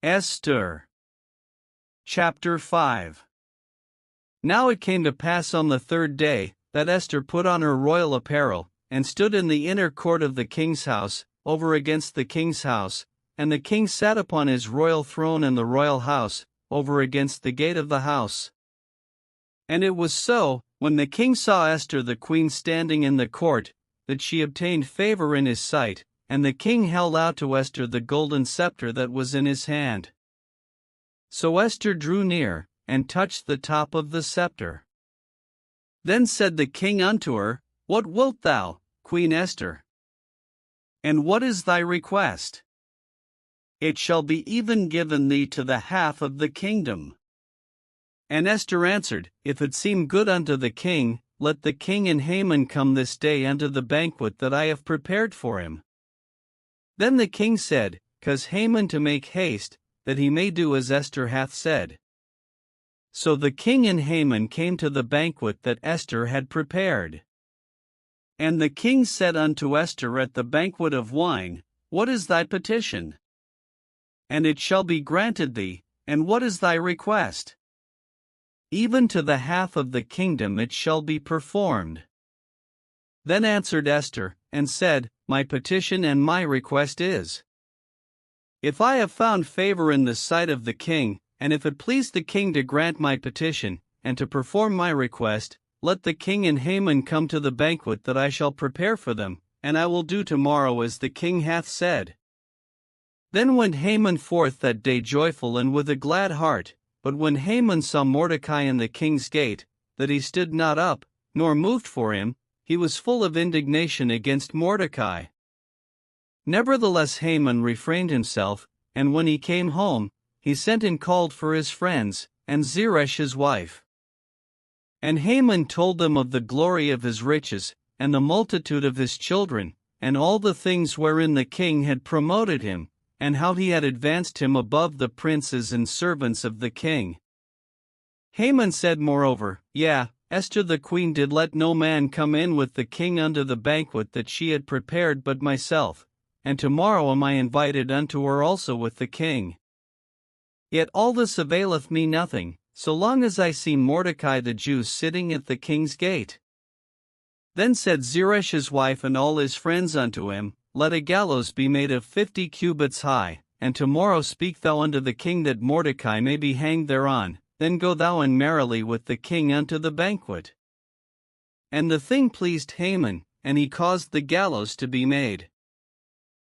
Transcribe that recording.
Esther. Chapter 5. Now it came to pass on the third day, that Esther put on her royal apparel, and stood in the inner court of the king's house, over against the king's house, and the king sat upon his royal throne in the royal house, over against the gate of the house. And it was so, when the king saw Esther the queen standing in the court, that she obtained favor in his sight, and the king held out to Esther the golden scepter that was in his hand. So Esther drew near, and touched the top of the scepter. Then said the king unto her, What wilt thou, Queen Esther? And what is thy request? It shall be even given thee to the half of the kingdom. And Esther answered, If it seem good unto the king, let the king and Haman come this day unto the banquet that I have prepared for him. Then the king said, Cause Haman to make haste, that he may do as Esther hath said. So the king and Haman came to the banquet that Esther had prepared. And the king said unto Esther at the banquet of wine, What is thy petition? And it shall be granted thee, and what is thy request? Even to the half of the kingdom it shall be performed. Then answered Esther, and said, My petition and my request is, If I have found favor in the sight of the king, and if it please the king to grant my petition, and to perform my request, let the king and Haman come to the banquet that I shall prepare for them, and I will do tomorrow as the king hath said. Then went Haman forth that day joyful and with a glad heart, but when Haman saw Mordecai in the king's gate, that he stood not up, nor moved for him, he was full of indignation against Mordecai. Nevertheless Haman refrained himself, and when he came home, he sent and called for his friends, and Zeresh his wife. And Haman told them of the glory of his riches, and the multitude of his children, and all the things wherein the king had promoted him, and how he had advanced him above the princes and servants of the king. Haman said moreover, Yea, Esther the queen did let no man come in with the king unto the banquet that she had prepared but myself, and tomorrow am I invited unto her also with the king. Yet all this availeth me nothing, so long as I see Mordecai the Jew sitting at the king's gate. Then said Zeresh his wife and all his friends unto him, Let a gallows be made of 50 cubits high, and tomorrow speak thou unto the king that Mordecai may be hanged thereon, then go thou in merrily with the king unto the banquet. And the thing pleased Haman, and he caused the gallows to be made.